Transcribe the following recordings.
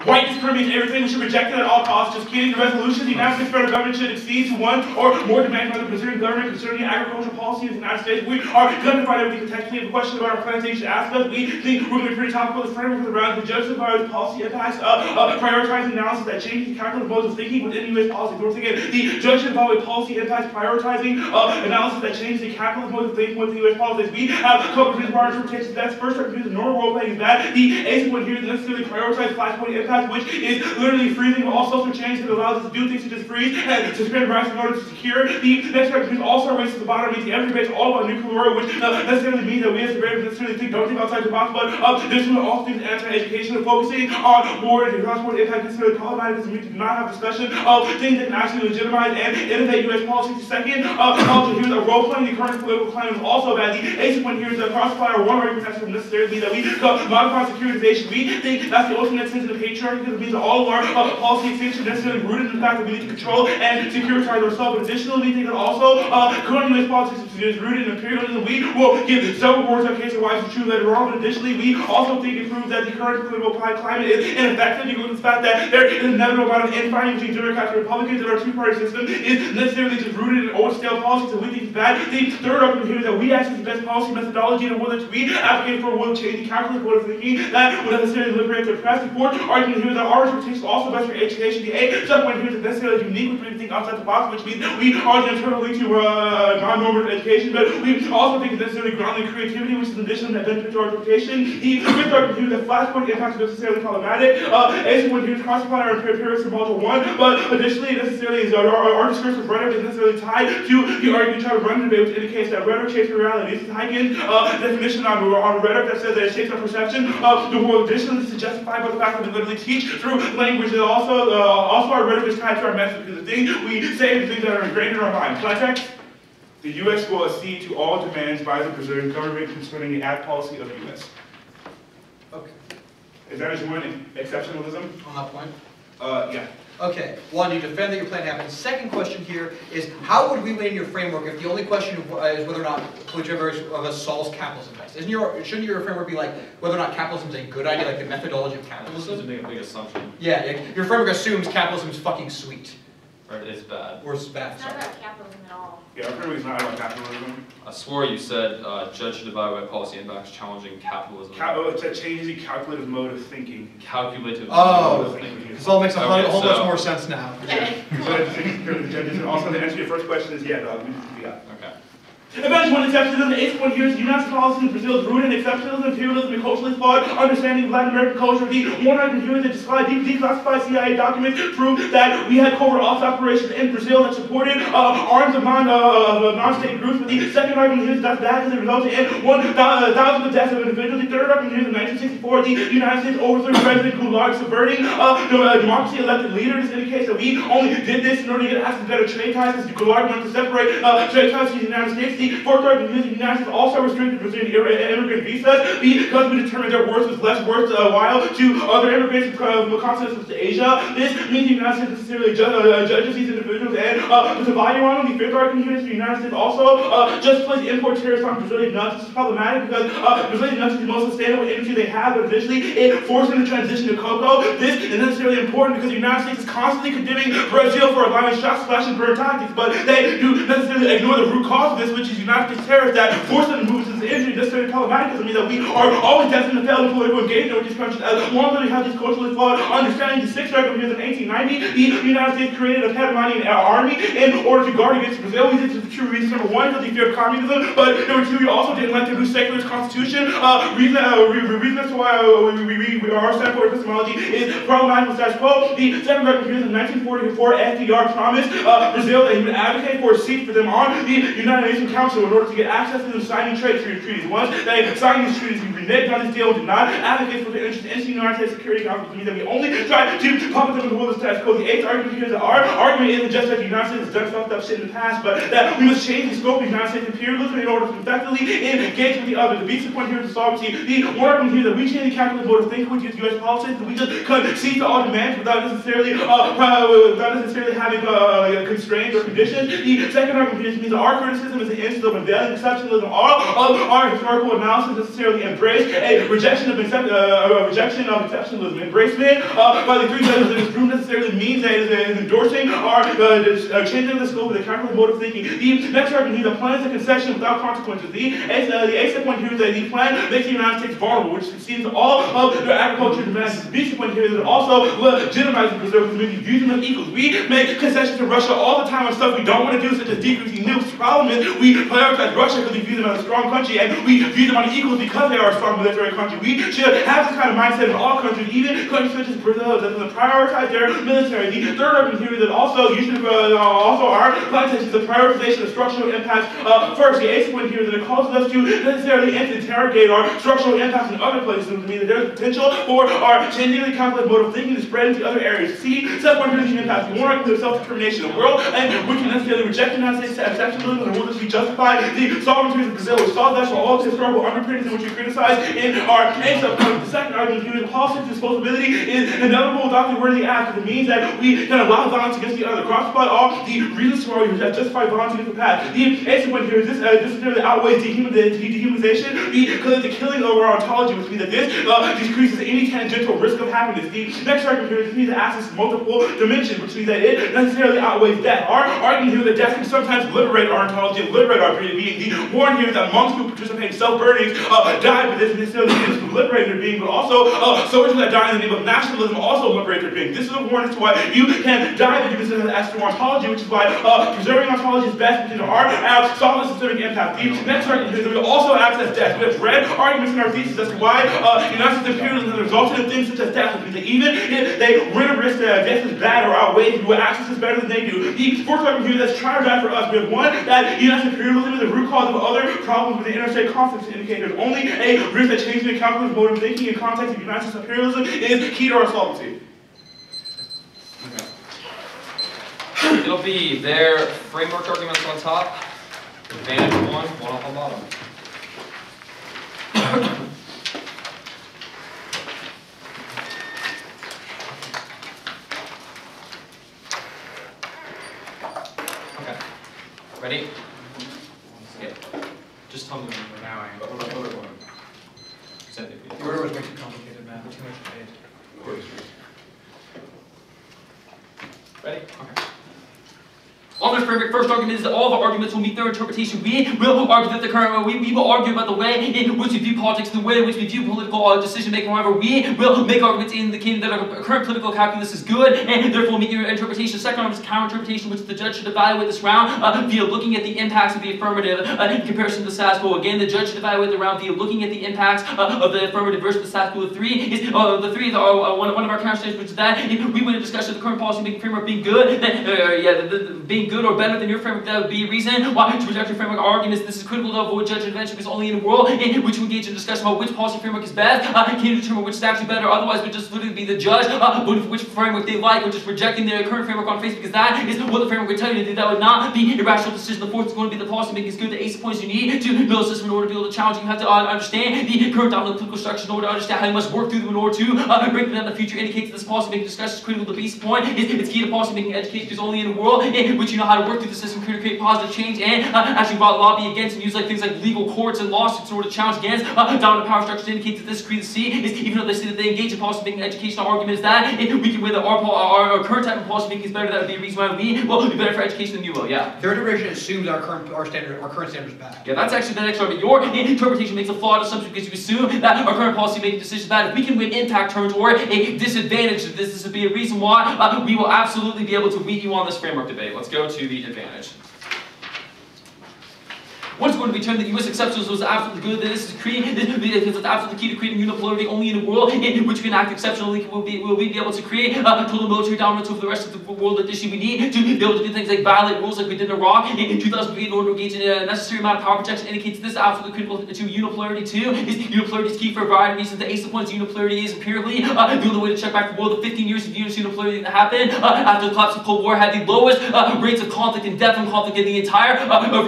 Whiteness permeates everything. We should reject it at all costs. Just kidding. The resolution: the United States federal government should accede to one or more demands by the Brazilian government concerning agricultural policy in the United States. We are going to find everything contextually. If a question about our plantation asked us, we think we're going to be pretty topical. The framework of the round to judge the virus policy impacts, prioritizing analysis that changes the calculative modes of thinking within U.S. policy. Once again, the judge should evaluate policy impacts, prioritizing analysis that changes the calculative modes of thinking within U.S. policies. We have a couple of reasons why our interpretations. That's first, our view the normal role playing is bad. The ACE one here is necessarily prioritize flashpoint impact, which is literally freezing, but all social change that allows us to do things to just freeze and suspend rights in order to secure. The next argument also races to the bottom means every debate's all about nuclear war, which necessarily means that we as debaters necessarily don't think outside the box, but this one also thinks anti-education and focusing on war and cross-border impact necessarily problematic because we do not have discussion of things that can actually legitimize and innovate U.S. policy. Second, also here's a role playing the current political climate is also bad. The ACE one here is a cross-fire one argument that's necessarily that we modify securitization. We think that's the ultimate sense of the patriarchy because it means that all of our policy extension necessarily rooted in the fact that we need to control and securitize ourselves. But additionally, we think that also current U.S. politics is rooted in imperialism. We will give several words on case of why it's true later on. But additionally, we also think it proves that the current political climate is ineffective because of the fact that there is an inevitable amount of infighting between Democrats and Republicans, and our two-party system is necessarily just rooted in old stale policies that we think is bad. The third argument here is that we actually the best policy methodology and whether to be advocated for will change the calculus mode of thinking that would necessarily liberate the press. The fourth argument here is that our interpretation is also best for education. The eighth subpoint here is necessarily unique, which we think outside the box, which means we are internally to non-normative education, but we also think it's necessarily grounded in creativity, which is an addition that benefits our interpretation. The fifth argument here is that flashpoint impact is necessarily problematic. ACE one here is classified our empirics in module 1, but additionally, necessarily is our discursive rhetoric is necessarily tied to the argument trying to run the debate, which indicates that rhetoric shapes reality. This is Huygens' definition on rhetoric that says that it shapes our perception of the world. Additionally, this is justified by the fact that we literally teach through language, and also our rhetoric is tied to our message, because the things we say are the things that are ingrained in our mind. Context: the U.S. will accede to all demands by the Brazilian government concerning the ag policy of the U.S. Okay. Is that as you went in exceptionalism? On that point? Yeah. Okay. One, you defend that your plan happens. Second question here is, how would we win in your framework if the only question is whether or not whichever of us solves capitalism best? Shouldn't your framework be like whether or not capitalism is a good idea, like the methodology of capitalism? This is a big assumption. Yeah, your framework assumes capitalism is fucking sweet. Right, it's bad. Or it's bad. It's not about capitalism at all. Yeah, our framework is not about capitalism. I swore you said judge should divide by policy impacts challenging capitalism. It's a change the calculative mode of thinking. Calculative mode of thinking. This all makes a whole bunch more sense now. Also, the answer to your first question is yeah, yeah. Okay. Advantage one, exceptionalism. The eighth one here is United States policy in Brazil is rooted in exceptionalism, imperialism, and culturally flawed understanding of Latin American culture. The one argument here is that declassified CIA documents prove that we had covert ops operations in Brazil that supported arms of non-state groups. But the second argument here is that that has resulted in 1,000 deaths of individuals. The third argument here is in 1964, the United States overthrew President Goulart, subverting democracy elected leaders. This indicates that we only did this in order to get access to better trade ties, as Goulart wanted to separate trade ties to the United States. The fourth argument is the United States also restricted Brazilian immigrant visas because we determined their worth was less worthwhile to other immigrants from continents to Asia. This means the United States necessarily judges these individuals and puts a value on them. The fifth argument here is the United States also just plays import tariffs on Brazilian nuts. This is problematic because Brazilian nuts is the most sustainable industry they have, but additionally it forced them to transition to cocoa. This is necessarily important because the United States is constantly condemning Brazil for allowing shot, slash, and burn tactics, but they do necessarily ignore the root cause of this, which is United States terrorists that force them to move into this industry. Necessarily problematic because it means that we are always destined to fail in political engagement with these countries as long as we have these culturally flawed understanding. The sixth argument here is in 1890, the United States created a Panamanian army in order to guard against Brazil. We did this for two reasons. Number one, because we feared communism, but number two, we also didn't like the new secularist constitution. Reason as to why our standpoint epistemology is problematic with status quo. The seventh argument here is in 1944, FDR promised Brazil that he would advocate for a seat for them on the United Nations Council in order to get access to the signing trade treaties. Once they signed these treaties, we reneged on this deal and did not advocate for the interest in the United States Security Council, which means that we only tried to puppet them with the will of the status quo. The eighth argument here is that our argument isn't just that the United States has done fucked up shit in the past, but that we must change the scope of the United States imperialism in order to effectively engage with the other. The basic point here is the sovereignty. The one argument here is that we change the calculated mode of thinking which is U.S. politics, that we just concede to all demands without necessarily having constraints or conditions. The second argument here means that our criticism is the instance of unveiling exceptionalism. All of our historical analysis necessarily embrace a rejection of exceptionalism. Embracement by the three judges of this group necessarily means that it is endorsing our changing the scope of the calculated mode of thinking. The next argument here, the plan is a concession without consequences. The A point here is that the plan makes the United States vulnerable, which succeeds all of their agriculture demands. The B point here is that it also legitimizes preserve community, views them as equals. We make concessions to Russia all the time on stuff we don't want to do, such as decreasing nukes. The problem is we prioritize Russia because we view them as a strong country, and we view them on equals because they are a strong military country. We should have this kind of mindset in all countries, even countries such as Brazil, that prioritize their military. The third argument here is that also you should also our plan is the prioritization of structural impacts. First, the A point here is that it causes us to necessarily interrogate our structural impacts in other places, which means that there's potential for our changing the calculated mode of thinking to spread into other areas. C, set point here is the impact. More argument of self-determination. A world and which can necessarily reject the United States exceptionalism and will just be justified. The sovereignty of Brazil, which saw that for all the historical underpinnings in which we criticize in our A subpoint. The second argument here is policy disposability is inevitable without the worthy act. It means that we can allow violence against the other. Cross-by all the reasons for that justify violence against the past. The A point here is this necessarily outweighs dehumanization because it's a killing of our ontology, which means that this decreases any tangential risk of happiness. The next argument here is this means that access to multiple dimensions, which means that it necessarily outweighs death. Our argument here is that death can sometimes liberate our ontology and liberate our being. The warning here is that monks who participate in self-burnings die, but this necessarily means to liberate their being, but also soldiers that die in the name of nationalism also liberate their being. This is a warning as to why you can die, but you consider that as to ontology, which is why preserving ontology is best because of our solid systemic impact. The next argument is that we also access death. We have read arguments in our thesis as to why United States imperialism has resulted in things such as death, which means that even if they run a risk that death is bad or outweighs, who access is better than they do. The fourth argument here that's trying to die for us. We have one that United States imperialism is the root cause of other problems with the interstate conflicts to indicate there's only a risk that changing the calculus mode of thinking in context of United States imperialism is key to our solvency. It'll be their framework arguments on top, advantage one up on bottom. Okay. Ready? Okay. Just tell me when now I am. But what other one? The order was way too complicated, man. Too much debate. Of course. Ready? Okay. On this framework, first argument is that all of our arguments will meet their interpretation. We will argue that the current we will argue about the way in which we view politics, the way in which we view political decision making. However, we will make arguments in the kingdom that our current political calculus is good and therefore meet your interpretation. Second argument is counter interpretation, which the judge should evaluate this round via looking at the impacts of the affirmative in comparison to the status quo. Again, the judge should evaluate the round via looking at the impacts of the affirmative versus the status quo. The three is one of our counter statements, which is that if we win a discussion of the current policy making framework being good, then being good or better than your framework, that would be a reason why to reject your framework. Our argument is this is critical to avoid judge intervention because only in a world in which we engage in discussion about which policy framework is best can you determine which is actually better. Otherwise, we just literally be the judge voting for which framework they like. We're just rejecting their current framework on face because that is what the framework would tell you to do. That would not be a rational decision. The fourth is going to be the policy making is good. The ace of points you need to know the system in order to be able to challenge. You have to understand the current dominant political structure in order to understand how you must work through them in order to break them down in the future. Indicates that this policy making discussion is critical. The base point is it's key to policy making education because only in a world in which you know how to work through the system can create positive change and actually lobby against and use like things like legal courts and lawsuits in order to challenge against dominant power structures. To indicate that this creed of C is even though they say that they engage in policy making educational argument is that if we can win that our current type of policy making is better, that would be a reason why we will be better for education than you will. Yeah. Third iteration assumes our current standard is bad. Yeah, that's actually the next argument. Your interpretation makes a flawed assumption because you assume that our current policy making decision is bad. If we can win impact terms or a disadvantage of this would be a reason why we will absolutely be able to beat you on this framework debate. Let's go to the advantage. What's going to be termed that U.S. exceptionalism was absolutely good, that this is because it's absolutely key to creating unipolarity only in a world in which we can act exceptionally. Will we be able to create total military dominance over the rest of the world addition we need to be able to do things like violate rules like we did in Iraq in 2003 in order to engage in a necessary amount of power projection. Indicates this absolutely critical to unipolarity too. Unipolarity is key for a variety of reasons. The ace of points unipolarity is empirically the only way to check back the world. The 15 years of unipolarity that happened after the collapse of the Cold War had the lowest rates of conflict and death and conflict in the entire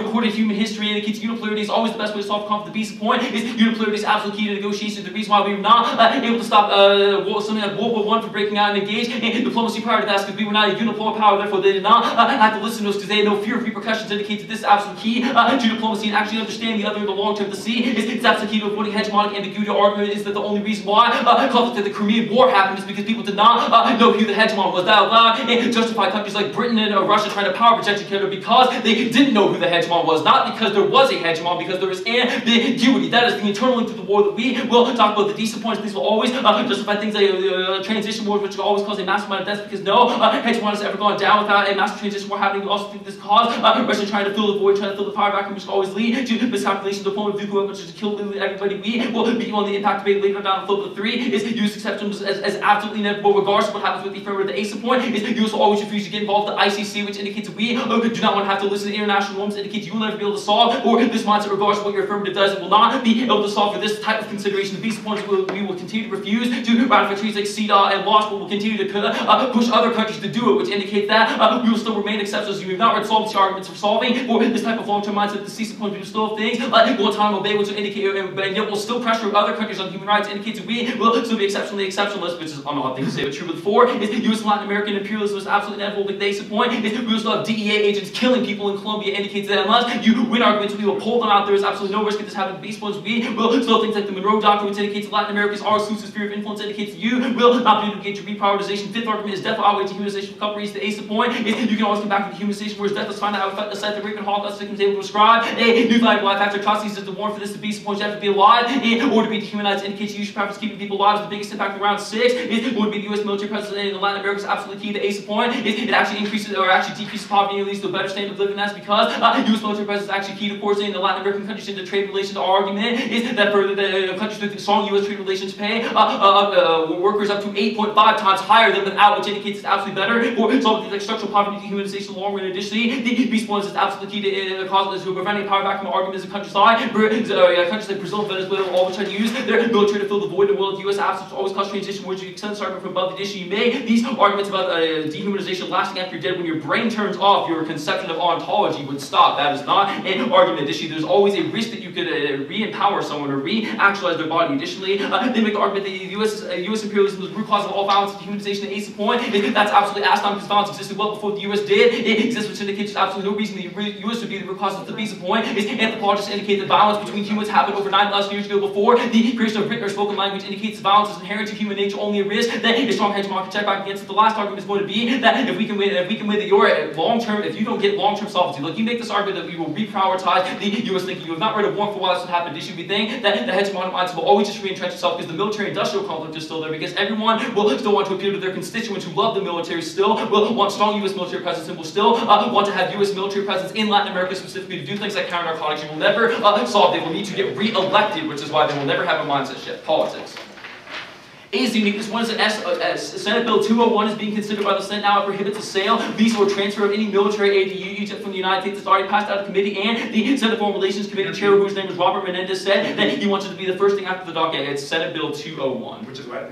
recorded human history. indicates unipolarity is always the best way to solve a conflict. The basic point is unipolarity is absolutely key to negotiation. The reason why we were not able to stop something like World War I from breaking out and engage in diplomacy prior to that, because we were not a unipolar power, therefore they did not have to listen to us because they had no fear of repercussions. Indicates that this is absolutely key to diplomacy and actually understanding the other in the long term. The C is absolutely key to avoiding hegemonic ambiguity. Our argument is that the only reason why conflict in the Crimean War happened is because people did not know who the hegemon was. That allowed and justified countries like Britain and Russia trying to power project each other because they didn't know who the hegemon was, not because there was a hegemon, because there was ambiguity. That is the internal link to the war that we will talk about. The decent points, these will always justify things like transition wars, which will always cause a massive amount of deaths, because no hegemon has ever gone down without a massive transition war happening. We also think this cause Russia trying to fill the void, trying to fill the fire vacuum, which will always lead to miscalculations of deployment of nuclear, which is to kill everybody. We will be on the impact debate later down the float. The 3 is use exceptions as absolutely inevitable, regardless of what happens with the affirmative. The ACE point is US will always refuse to get involved. The ICC, which indicates we do not want to have to listen to international norms, indicates you will never be able to solve, or this mindset, regardless of what your affirmative does, it will not be able to solve for this type of consideration. The basic points we will continue to refuse to ratify treaties like CEDAW and LOS, but will continue to push other countries to do it, which indicates that we will still remain exceptions. You have not read solvency arguments for solving for this type of long-term mindset. The CEDAW points we will still have things like Guantanamo Bay, which will indicate, and yet will still pressure other countries on human rights, indicates we will still be exceptionally exceptionalist, which is an odd thing to say, but true. With 4 is US and Latin American imperialism is absolutely inevitable. The basic point is we will still have DEA agents killing people in Colombia, indicates that unless you win arguments, we will pull them out. There is absolutely no risk of this happening. The basic points we will still things like the Monroe Doctrine, which indicates that Latin America is our exclusive sphere of influence, indicates you will not be able to get your reprioritization. 5th argument is death will outweigh dehumanization for a couple reasons. The ace point is you can always come back to dehumanization, whereas death is find out how to cite the rape and Holocaust victims able to prescribe a new valuable life after atrocities. Is the warrant for this. The basic point you have to be alive in order to be dehumanized, indicates you should preference keeping people alive. The biggest impact in round 6 is would be the US military presence in Latin America is absolutely key. The ace point is it actually increases or actually decreases poverty and leads to a better standard of living. That's because US military presence is actually key to forcing the Latin American countries into trade relations. Our argument is that further the countries with strong US trade relations pay workers up to 8.5 times higher than without, which indicates it's absolutely better for solving things like structural poverty, dehumanization, long run. Additionally, the peace points is absolutely key to causes who are preventing power vacuum arguments in countries like countries like Brazil and Venezuela all try to use their military to fill the void in the world. The US absence always cause transition where you extend this argument from above the issue. You make these arguments about dehumanization lasting after you're dead. When your brain turns off, your conception of ontology would stop. That is not an argument issue. There's always a risk that you could re-empower someone or re-actualize their body. Additionally, they make the argument that US imperialism is the root cause of all violence and dehumanization. The ace point is that's absolutely asinine because violence existed well before the US did. It exists, which indicates there's absolutely no reason the US would be the root cause of the basic point. Is anthropologists indicate that violence between humans happened over 9,000 years ago before the creation of written or spoken language, indicates that violence is inherent to human nature, only a risk that a strong hegemon can check back against it. The last argument is going to be that if we can win that you're long-term, if you don't get long-term solvency, like you make this argument that we will reprioritize the US thinking. You have not read a warrant for why this would happen. Issue we think that the hegemonic mindset will always just re-entrench itself because the military-industrial conflict is still there, because everyone will still want to appeal to their constituents who love the military, still will want strong US military presence, and will still want to have US military presence in Latin America specifically to do things like counter-narcotics. You will never solve. They will need to get re-elected, which is why they will never have a mindset shift. Politics. A is unique. This one is Senate Bill 201 is being considered by the Senate now. It prohibits the sale, lease, or transfer of any military aid to Egypt from the United States. It's already passed out of committee, and the Senate Foreign Relations Committee chair, whose name is Robert Menendez, said that he wants it to be the first thing after the docket. It's Senate Bill 201. Which is what?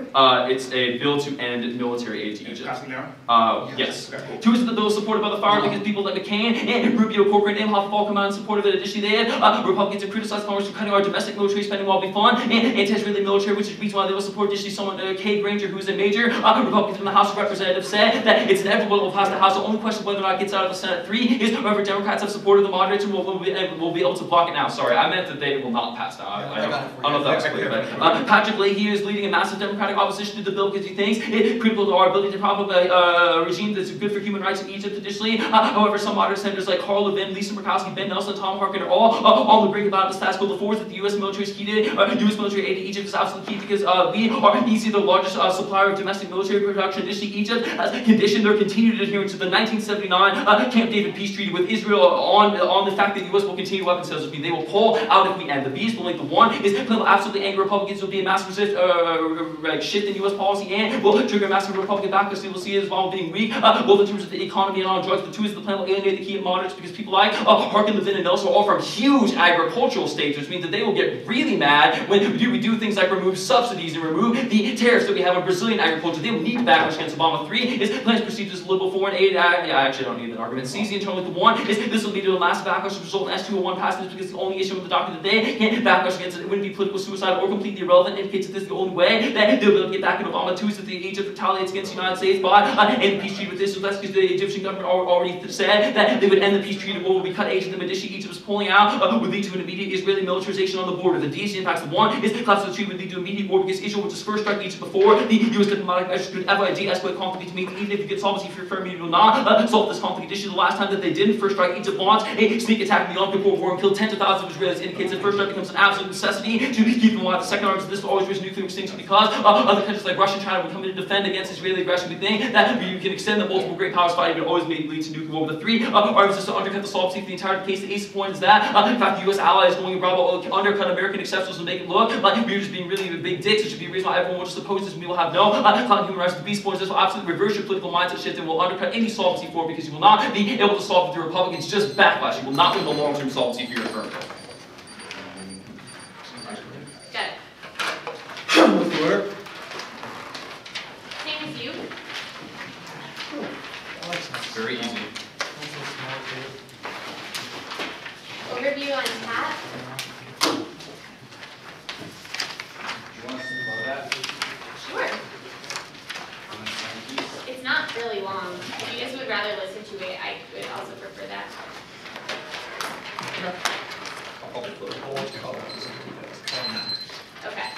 It's a bill to end military aid to Egypt. Passing now? Yes. Okay, cool. 2 is that the bill is supported by the fire because people like McCain and Rubio, Corcoran, and Inhofe have all come out in support of it. Additionally, they had Republicans have criticized Congress for cutting our domestic military spending while we fund and anti-Israeli military, which is the reason why they will support. Additionally, someone, Kay Granger, who is a major Republican from the House of Representatives, said that it's inevitable it will pass the House. The only question whether or not it gets out of the Senate. 3 is whether Democrats have supported the moderates and will be able to block it now. Sorry, I meant that they will not pass now. I don't know if that was clear, but Patrick Leahy is leading a massive Democratic opposition to the bill because he thinks it's critical to our ability to prop up a regime that's good for human rights in Egypt. Additionally, however, some moderate senators like Carl Levin, Lisa Murkowski, Ben Nelson, Tom Harkin are all on the brink about the status quo. The 4 is that the U.S. military is key to U.S. military aid to Egypt is absolutely key because we are easily the largest supplier of domestic military production. Additionally, Egypt has conditioned their continued adherence to the 1979 Camp David peace treaty with Israel on the fact that the U.S. will continue weapons sales, which means they will pull out if we end. The B's will link. The 1 is will absolutely angry Republicans. Will be a massive shift in U.S. policy and will trigger a massive Republican backlash. We will see it as well being weak, both in terms of the economy and on drugs. The 2 is the plan will alienate the key moderates because people like Harkin, Levin, and Nelson are all from huge agricultural states, which means that they will get really mad when we do things like remove subsidies and remove the the tariffs that we have on Brazilian agriculture. They will need to backlash against Obama. 3 is plans to proceed to liberal foreign aid. I actually don't need that argument. C is the internal with the 1 is this will lead to a massive backlash result in S201 passage because the only issue with the doctrine that they can't backlash against it wouldn't be political suicide or completely irrelevant. Indicates that this is the only way that they'll be able to get back at Obama. 2 is that the Egypt retaliates against the United States by ending the peace treaty with this. So that's because the Egyptian government already said that they would end the peace treaty. War will be cut aid to the Medici. Egypt was pulling out would lead to an immediate Israeli militarization on the border. The D is the impacts of 1 is collapse of the treaty would lead to immediate war because Israel would just first strike Egypt before the U.S. diplomatic measures could ever de-escalate conflict to make even if you get solvency for your firm, you will not solve this conflict issue. The last time that they didn't first strike Egypt launched a sneak attack in the Yom Kippur War and killed tens of thousands of Israelis. Indicates that first strike becomes an absolute necessity to keep them alive. The second argument is this will always risk nuclear extinction because other countries like Russia and China would come in to defend against Israeli aggression. We think that you can extend the multiple great powers fighting but always lead to nuclear war. The 3 arguments is to undercut the solvency for the entire case. The ace point is that in fact the U.S. ally is going abroad will undercut American exceptions and make it look like we're just being really big dicks. It should be a reason why everyone will just oppose this and we will have no human rights. The beast point is this will absolutely reverse your political mindset shift and will undercut any solvency for it because you will not be able to solve it with the Republicans. Just backlash. You will not win the long-term solvency for your firm. Got it. What's the order? Same as you. Very easy. Overview on TAP. You want us to know that? Sure. It's not really long. If you guys would rather listen to it, I would also prefer that. Okay.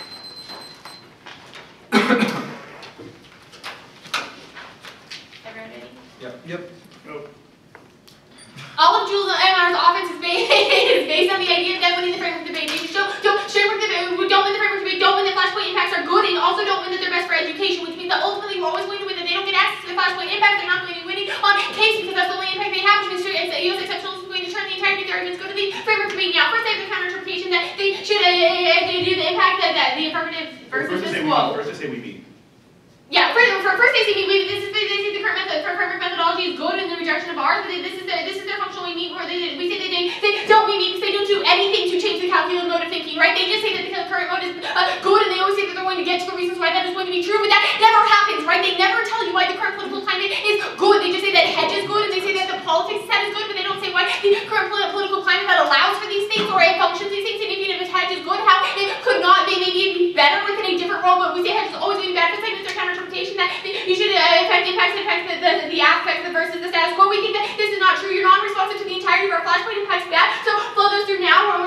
Everyone ready? Yep. All of Jules and offense is based on the idea that winning the framework debate, don't win the framework debate, don't win the flashpoint impacts are good, and also don't win that they're best for education, which means that ultimately we're always going to win that they don't get access to the flashpoint impacts, they're not going to be winning on case because that's the only impact they have, which means U.S. exceptionalism is going to turn the entirety of the arguments go to the framework debate. Now, first I have the counter interpretation that they should do the impact that the affirmative versus this quote. First they say we mean. Yeah, first they say this is the current method for framework methodology is good in the rejection of ours, but this is their functional we mean, or we say they don't mean because they don't do anything to change the calculated mode of thinking, right? They just say that the current mode is good, and they always say that they're going to get to the reasons why that is going to be true, but that never happens, right? They never tell you why the current political climate is good. They just say that hedge is good, and they say that the politics set is good, but they don't say why the current political climate that allows for these things or it functions these things, and even if hedge is good, how it could not, maybe be better within a different role, but we say hedge is always going to be bad. It's like their counter-interpretation that you should affect impacts the aspects versus the status quo. We think that this is not true. You're non-responsive to the entirety of our flashpoint impacts bad. So flow those through now.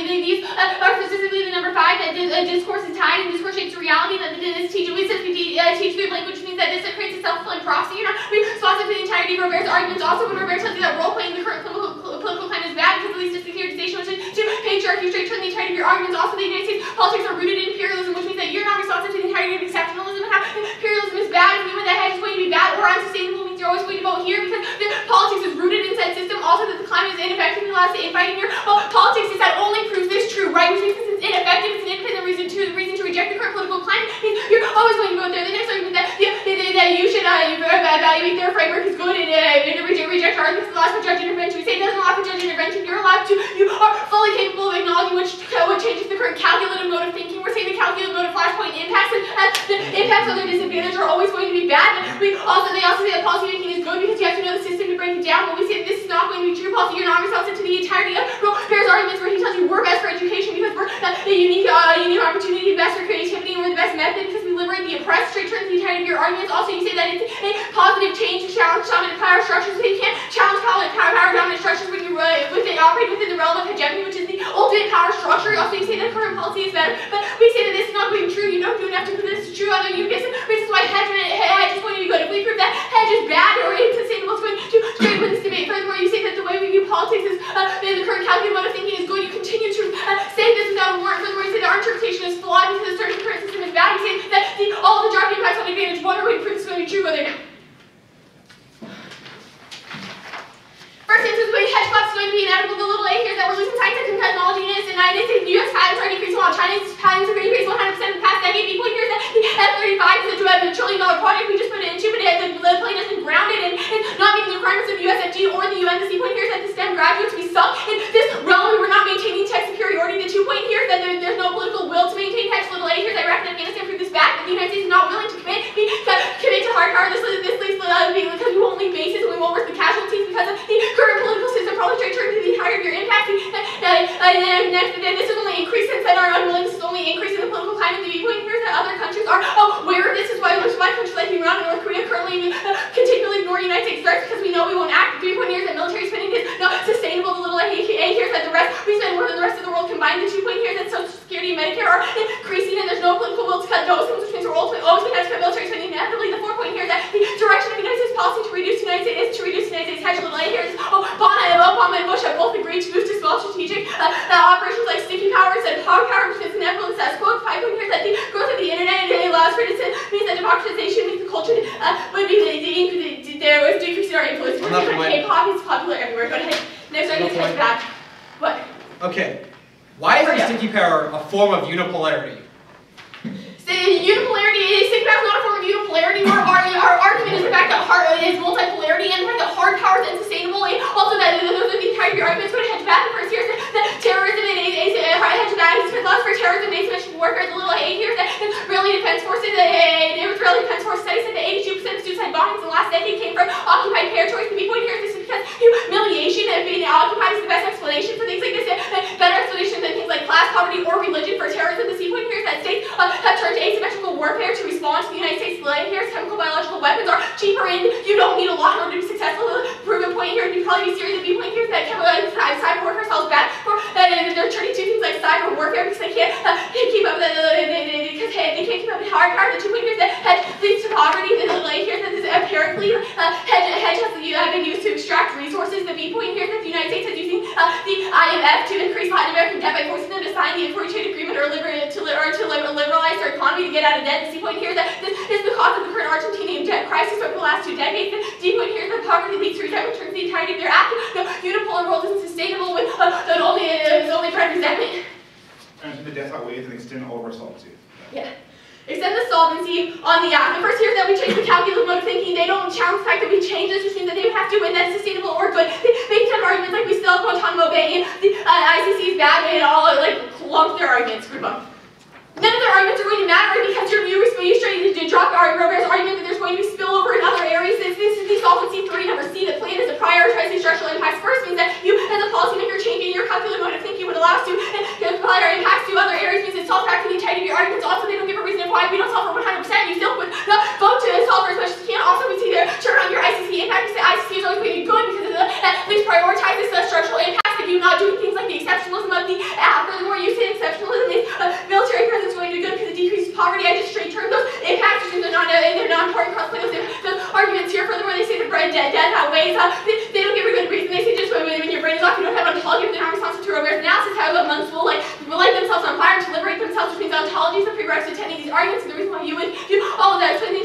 These are specifically the number 5 that discourse is tied and discourse shapes reality. That this teach we teach through language, which means that this creates a self-fulfilling prophecy. You're not responsive to the entirety of Robert's arguments. Also, when Robert tells you that role-playing the current political climate is bad because at least it's the securitization, which is to patriarchy straight turn the entirety of your arguments. Also, the United States politics are rooted in imperialism, which means that you're not responsive to the entirety of exceptionalism and how imperialism is bad. If you win that hedge is going to be bad or unsustainable, means you're always going to vote here because the politics is rooted in said system. Also, that the climate is ineffective and allows to infighting your politics is that only proves this true, right? Which means since it's ineffective, it's an independent reason to reject the current political climate. You're always going to vote there. The next argument that you should evaluate their framework is good and reject arguments of the laws for judge intervention. We say it doesn't allow for judge intervention. You are fully capable of acknowledging what changes the current calculative mode of thinking. We're saying the calculative mode of flashpoint impacts and the impacts on their disadvantage are always going to be bad. But they also say that policy making is good because you have to know the system to break it down. But we say that this is not going to be true policy. You're not responsive to the entirety of Bear's arguments where he tells you we're best for education because we're the unique opportunity, best for creativity, and we're the best method because we liberate the oppressed. Straight turns the entirety of your arguments. Also, you say that it's a positive change to challenge dominant power structures. So you can't challenge power dominant structures when you operate within the realm of hegemony, which is the ultimate power structure. Also, you say that current policy is better, but we say that this is not going to be true. You don't enough to prove this is true. Other you get some reasons why hedge is going to be good. If we prove that hedge is bad or insustainable, it's going to straight with this debate. Furthermore, you say that the way we view politics is the current calculated mode of thinking is good. You continue to say this without a warrant. Furthermore, you say that our interpretation is flawed because the certain current system is bad. You say that all the driving impacts on advantage. One, are we to prove this is going to be true? Whether now. First instance, when hedge funds is going to be inevitable, the little a here is that we're losing scientific technology in this, and I did say the U.S. patents are increasing while China's patents are going to increase 100% in the past decade. The point here is that the 2035 is a $1 trillion project we just put it into, but the plane has been grounded and not meeting the requirements of USFG or the UN. The C point here is that the STEM graduates be sunk in this realm. We're not maintaining tech superiority. The 2 point here is that there's no political will to maintain tech. Little A here is Iraq and Afghanistan prove this back, but the United States is not willing to commit to hard power. This leads because we won't leave bases and we won't risk the casualties because of the current political system. Probably trying to the entire of your impact. This is only increasing since our unwillingness is only increasing the political climate. The viewpoint here is that other countries are aware of this. Is why countries like Iran and North Korea currently continually ignore United States threats because we know we won't act. The viewpoint here is that military spending is not sustainable. The little A here is that the rest we spend more than the rest of the world combined. The 2 point here is that Social Security and Medicare are increasing and there's no political will to cut those things, which means we're always going to have to cut military spending inevitably. The 4 point here is that the direction of the United States policy to reduce United States is to reduce United States hedge. Little A here is Obama and Bush have both agreed to boost as well strategic operations like sticky powers and hard power, which is inevitable. It says, quote, 5 point here is that the growth of the internet allows for it means that democratization means the culture would be there was decreasing our influence. K-pop is popular everywhere. Go ahead. Next argument is back. What? Okay. Why is sticky power a form of unipolarity? Unipolarity, sticky power is not a form of unipolarity. Our argument is the fact that is multipolarity and the fact that hard power is unsustainable. And also that those are the entire arguments going to hedge back. The first here is that terrorism and hedge back is for terrorism and asymmetrical warfare. The little A here is that Israeli Defense Forces, Israeli Defense Force studies said that 82% of suicide bombings in the last decade came from occupied territories. The big point here is this is because humiliation and being occupied is the best explanation for things like this. Better explanation than things like class, poverty, or religion for terrorism. The C point here is that states have turned to asymmetrical warfare to respond to the United States. Here's chemical biological weapons are cheaper and you don't need a lot in order to be successful. The proven point here, you probably be serious. The B point here is that cyber warfare solves back for they're turning to things like cyber warfare because they can't keep up with they can't keep up with hard power. The 2 point here is that hedge leads to poverty. The little A here is that this apparently hedge has been used to extract resources. The B point here is that the United States is using the IMF to increase Latin American debt by forcing them to sign the free trade agreement or to liberalize their economy to get out of debt. The C point here is that this is the cause of the current Argentinian debt crisis over the last 2 decades. The D point here is that poverty leads to resentment towards the entirety of their active. The unipolar world isn't sustainable with only bred resentment. And the death outweighs and extend all of our solvency. Yeah. Extend the solvency on the act. The first here is that we change the calculus mode of thinking. They don't challenge the fact that we change this, which means that they would have to win that's sustainable or good. They make some arguments like we still have Guantanamo Bay and the ICC is bad and all like lump their arguments. Group up. None of their arguments are going to matter because you're straight to drop Robert's argument that there's going to be spillover in other areas. This is the solvency 3 number C. The plan is to prioritize the structural impacts first, means that you as a policymaker changing your calculated mode of thinking would allow us to apply our impacts to other areas, means it solves back to the entirety of your arguments. Also, they don't give a reason why we don't solve for 100%. You still would vote to solve for as much as you can. Also, we see there turn on your ICC impact. You say ICC is always going to be good because at least prioritizes the structural impacts of you not doing things like the exceptionalism of the app. Furthermore, you say exceptionalism is military presence going to be good because it decreases poverty. I just straight term those impacts because they're non-important cross-play. Those arguments here. Furthermore, they say the death outweighs. They don't give a good reason. They say just when your brain is off, you don't have ontology, but they're not responsive to Robert's analysis. However, monks will light themselves on fire to liberate themselves, which means ontology is the prerequisite to attending these arguments. And the reason why you would do all of that is extend the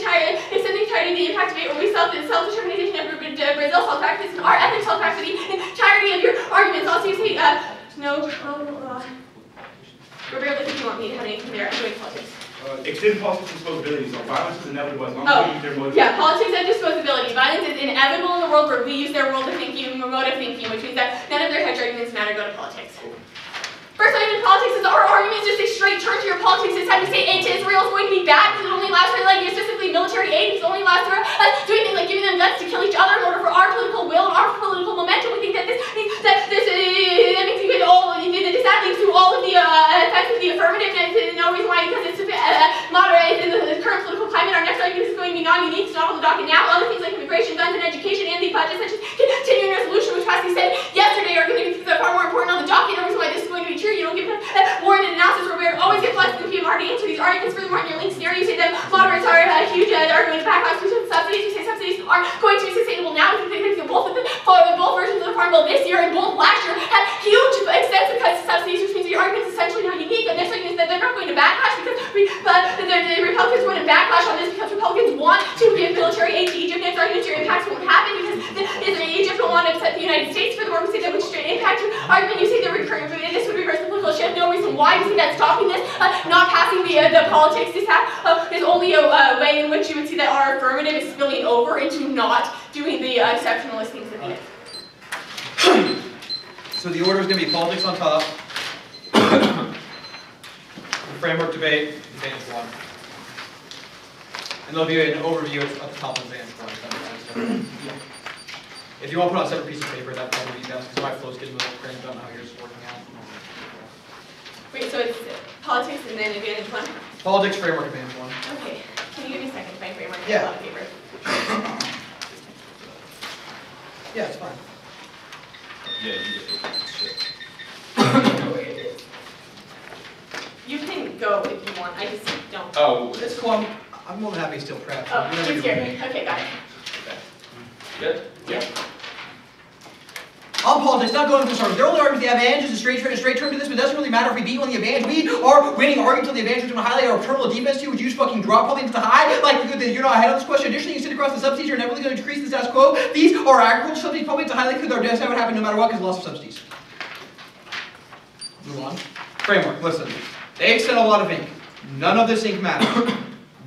entirety of the impact debate, or we self-determination of Brazil, self-practice, and our ethics self-practice, the entirety of your arguments. Also, you say Roberto, if you want me to have anything there, I'm doing politics. Extend politics disposability, so violence is inevitable as long as we use their mode of thinking. Yeah, politics and disposability. Violence is inevitable in the world where we use their mode of thinking, which means that none of their hedge arguments matter. Go to politics. First argument in politics is our argument is just a straight turn to your politics. It's time to say aid to Israel is going to be bad because it only lasts for specifically military aid. It only lasts for doing things like giving them guns to kill each other in order for our political will and our political momentum. We think that that means you get all that leads to all of the effects of the affirmative. And no reason why, because it's moderate in the current political climate. Our next argument is going to be non-unique. It's not on the docket now. Other things like immigration, guns, and education, and the budget, such as continuing resolution, which Pasty said yesterday, are going to be things that are far more important on the docket. No reason why this is going to be true. You don't give them warranted analysis where we always get less than PMR to answer these arguments. Furthermore, in your link scenario, you say that moderates are a huge argument to backlash to subsidies. You say subsidies are going to be sustainable now. You think that both versions of the Farm Bill this year and both last year had huge, extensive cuts to subsidies, which means your argument is essentially not unique. And next argument is that they're not going to backlash because the Republicans want to backlash on this because Republicans want to give military aid to Egypt. Next argument, your impacts won't happen because Egypt will want to upset the United States. Furthermore, we say that with straight impact. Your argument, you say that this would reverse the political shift. No reason Why do you think that's stopping this? Not passing the politics test is only a way in which you would see that our affirmative is spilling over into not doing the exceptionalist things at the end. So the order is going to be politics on top, framework debate, advanced one. And there'll be an overview at the top of advanced one. If you want to put on a separate piece of paper, that'd probably be best, because my flow's getting a little cramped. I don't know how yours is working out. Wait, so it's politics and then advantage one? Politics, framework, advanced one. Okay. Can you give me a second to find framework? Yeah. A lot of paper. Yeah, it's fine. Yeah, you get shit. You can go if you want. I just don't. Oh, It's cool. I'm more than happy to still prep. Oh, it's here. Okay, got it. good? Yeah. On politics, not going through sorry. They're only arguing the advantage is a straight term to this, but it doesn't really matter if we beat one of the advantage. We are winning arguments on the advantage, which are going to highlight our terminal defense to, which you fucking drop probably into the high. Like, you're not ahead on this question. Additionally, you sit across the subsidies, you're never really going to decrease the status quo. These are agricultural subsidies, probably to highlight because our deaths would happen no matter what because of loss of subsidies. Move on. Framework, listen. They extend a lot of ink. None of this ink matters.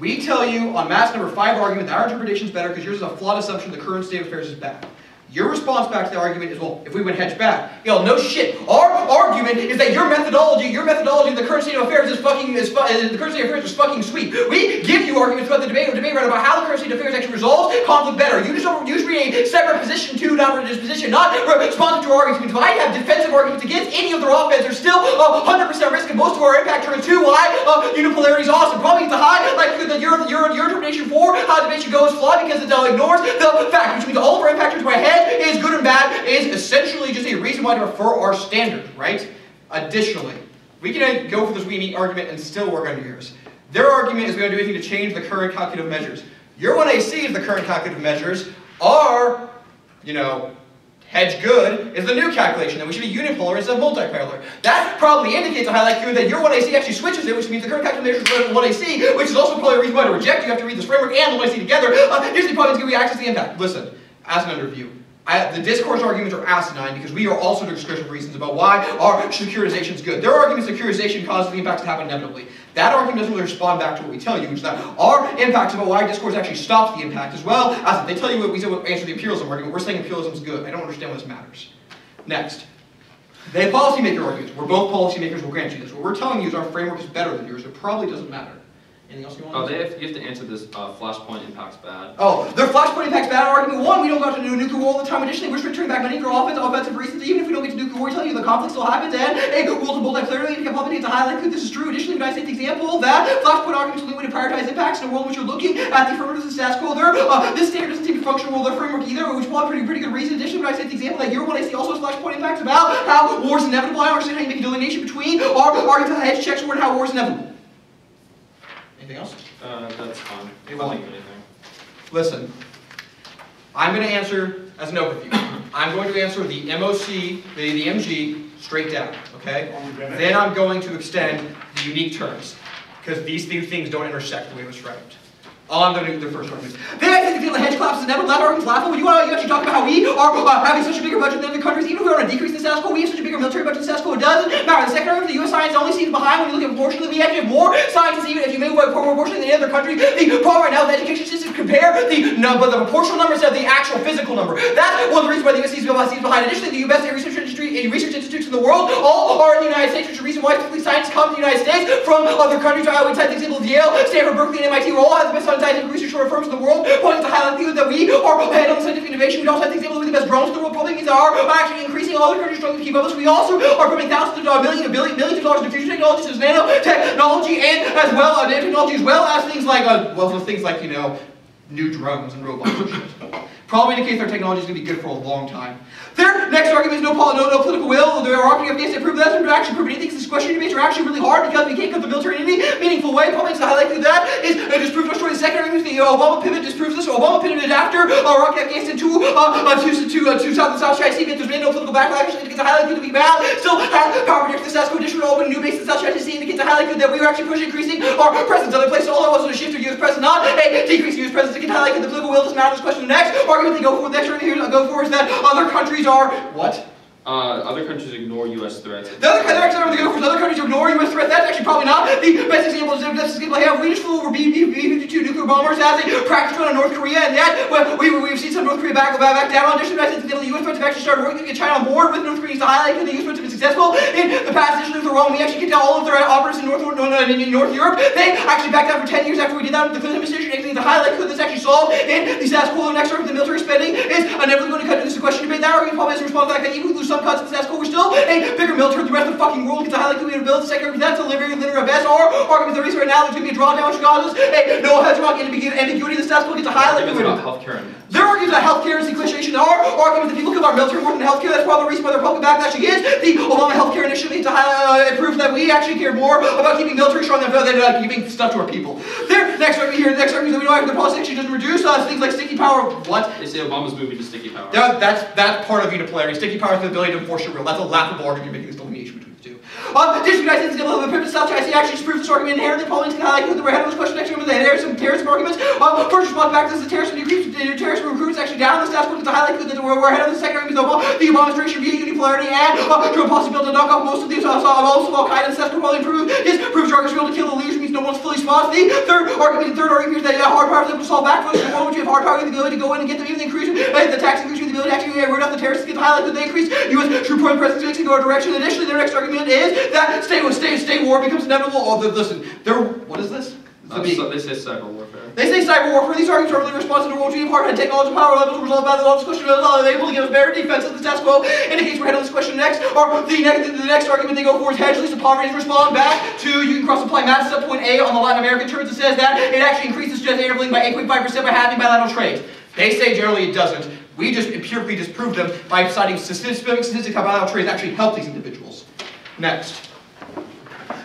We tell you on mass number 5 argument that our interpretation is better because yours is a flawed assumption the current state of affairs is bad. Your response back to the argument is, well, if we went hedge back, no shit. Our argument is that your methodology of the current state of affairs is fucking sweet. We give you arguments about the debate right about how the current state of affairs actually resolves conflict better. You just read a separate position to downward disposition, not responsive to our arguments. If I have defensive arguments against any of their offense, there's still 100% risk of most of our impact turn 2. Why? Unipolarity is awesome. Probably the high likelihood that your interpretation for how the debate should go is flawed because it ignores the fact, which means all of our impact turns by head is good and bad is essentially just a reason why to refer our standard, right? Additionally, we can go for this we need argument and still work on yours. Their argument is we don't do anything to change the current calculative measures. Your 1AC is the current calculative measures. Our, hedge good is the new calculation, that we should be unipolar instead of multipolar. That probably indicates a high likelihood that your 1AC actually switches it, which means the current calculation measures is 1AC, which is also probably a reason why to reject. You have to read this framework and the 1AC together. Usually probably going to give you access to the impact. Listen, as an underview. The discourse arguments are asinine because we are also discursive reasons about why our securitization is good. Their argument is securitization causes the impacts to happen inevitably. That argument doesn't really respond back to what we tell you, which is that our impacts about why discourse actually stops the impact, as well as they tell you what we say answer the imperialism argument. We're saying imperialism is good. I don't understand why this matters. Next. The policymaker arguments. We're both policymakers, we'll grant you this. What we're telling you is our framework is better than yours. It probably doesn't matter. Anything else you want to say? You have to answer this flashpoint impact's bad. Oh, their flashpoint impact's bad argument. 1, we don't go to do a nuclear war all the time. Additionally, we're returning back money for offensive reasons. Even if we don't get to nuclear war, we tell you the conflict still happens, and rules of multipolarity and complementing to highlight this is true. Additionally, when I say the example that flashpoint arguments will limit to prioritize impacts in a world in which you're looking at the affirmatives and status quo there. This standard doesn't seem to function well, their framework either, which is probably pretty good reason. Additionally, when I say the example that your 1AC also has flashpoint impacts about how war is inevitable, I don't understand how you make a delineation between our argument to hedge checks and how war is inevitable. Anything else? That's fine. I don't think anything. Listen, I'm going to answer as an overview. I'm going to answer the MOC, the MG, straight down, okay? Then I'm going to extend the unique terms, because these things don't intersect the way it was framed. On the first argument. Then I think the hedge collapse is never laughable. You actually talk about how we are having such a bigger budget than other countries. Even if we are on a decrease in the status quo, we have such a bigger military budget than the status quo. It doesn't matter. The second argument, the U.S. science only seems behind when you look at proportionally. We actually have more scientists, even if you move proportionally than any other country. The problem right now with the education system, compare the proportional numbers to the actual physical number. That's one of the reasons why the U.S. seems behind. Additionally, the best research institutes in the world all are in the United States, which is the reason why typically science comes to the United States from other countries. I would cite the example of Yale, Stanford, Berkeley, and MIT. We're all have the best scientific research firms in the world, pointing to high likelihood that we are ahead on scientific innovation. We also have the example of the best drones in the world. Probably means are actually increasing. All other countries struggling to keep up with us. We also are putting thousands of millions of dollars into future technologies, such as nanotechnology, and as well nanotechnology, as well as things like new drones and robots and shit. Probably indicates our technology is going to be good for a long time. Their next argument is no political will. They're arguing against it. Prove that to actually prove anything. This question debates are actually really hard because we can't come to the military in any meaningful way. Probably the highlight of that is it disproves our story. The second argument is the Obama pivot disproves this. Obama pivoted after Iraq and Afghanistan to South China Sea. There's been no political backlash. It indicates a highlight that we bad still has power to the status quo. Additional open new base in South China Sea indicates a highlight that we were actually pushing increasing our presence in other places. All that was a shift to U.S. presence, not a decrease in U.S. presence. It can highlight that the political will doesn't matter. This question next argument they go for. The next argument here go for is that other countries are what? Other countries ignore U.S. threats. The other countries ignore U.S. threats. That's actually probably not the best example. I have. We just flew over B-52 nuclear bombers as a practice run on North Korea, and that we've seen some North Korea back down. In addition, I think the U.S. threats have actually started working to get China on board with North Korea to highlight that the U.S. threats have been successful in the past. Issues are wrong. We actually get down all of their operatives in North Europe. They actually backed down for 10 years after we did that with the Clinton decision. To highlight could this actually solve in the status quo. The next argument, the military spending is inevitably going to cut into this question debate. That argument probably doesn't respond to the fact that even if we lose some cuts in the status quo, we're still a bigger military than the rest of the fucking world. Gets to highlight who we build. The second argument, that's a liberty linear at best. Our argument, the reason right now there's going to be a drawdown, which causes no hegemonic ambiguity. The status quo gets to highlight. About healthcare. Their arguments about healthcare and sequestration are arguments that people give our military more than healthcare. That's probably the reason why the Republican backlash against the Obama healthcare initiative to prove that we actually care more about keeping military strong than giving stuff to our people. Their next argument here, the next argument that we know after the policy actually doesn't reduce things like sticky power. What? They say Obama's moving to sticky power. That's part of unipolarity. Sticky power is the ability to enforce your will. That's a laughable argument making this delineation between the two. Additionally, United States is a little bit of South China Sea actually proves this argument inherently. Pauline's going to highlight who we're ahead of this question next time. There's some terrorism arguments. First response back to this, the terrorism recruits actually down the status quo to highlight that we're ahead of the second argument. The Obama administration via unipolarity and drone policy built to knock off most of these also Al-Qaeda. The status quo probably proves Jarvis able to kill the leaders means no one's fully response. The third argument here is that hard power is able to solve back in the world, which you have hard power with the ability to go in and get them even increase the tax increase with the ability to actually root out the terrorists, get to highlight that they increase U.S. troop presence to go a direction. Additionally, their next argument is that state war becomes inevitable. Listen, what is this? They say cyber warfare. They say cyber warfare. These arguments are really responsive to world treaty hard technology power levels resolved by the law. This question is able to give us better defense of the status quo. Indicates we're heading this question next. Or the next argument they go for is hedge least to poverty. Respond back to you can cross-apply math sub point A on the Latin American terms. It says that it actually increases just air by 8.5% by having bilateral trade. They say generally it doesn't. We just empirically disproved them by citing specific statistics how bilateral trade actually help these individuals. Next.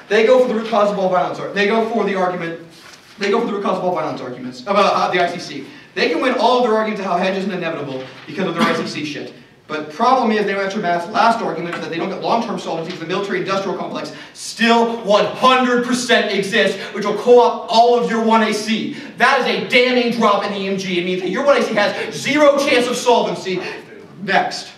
They go for the root cause of all violence. They go for the root cause of all violence arguments about the ICC. They can win all of their arguments of how hedge isn't inevitable because of their ICC shit. But the problem is they don't answer Matt's last argument that they don't get long-term solvency because the military-industrial complex still 100% exists, which will co-opt all of your 1AC. That is a damning drop in the EMG. It means that your 1AC has zero chance of solvency. Next.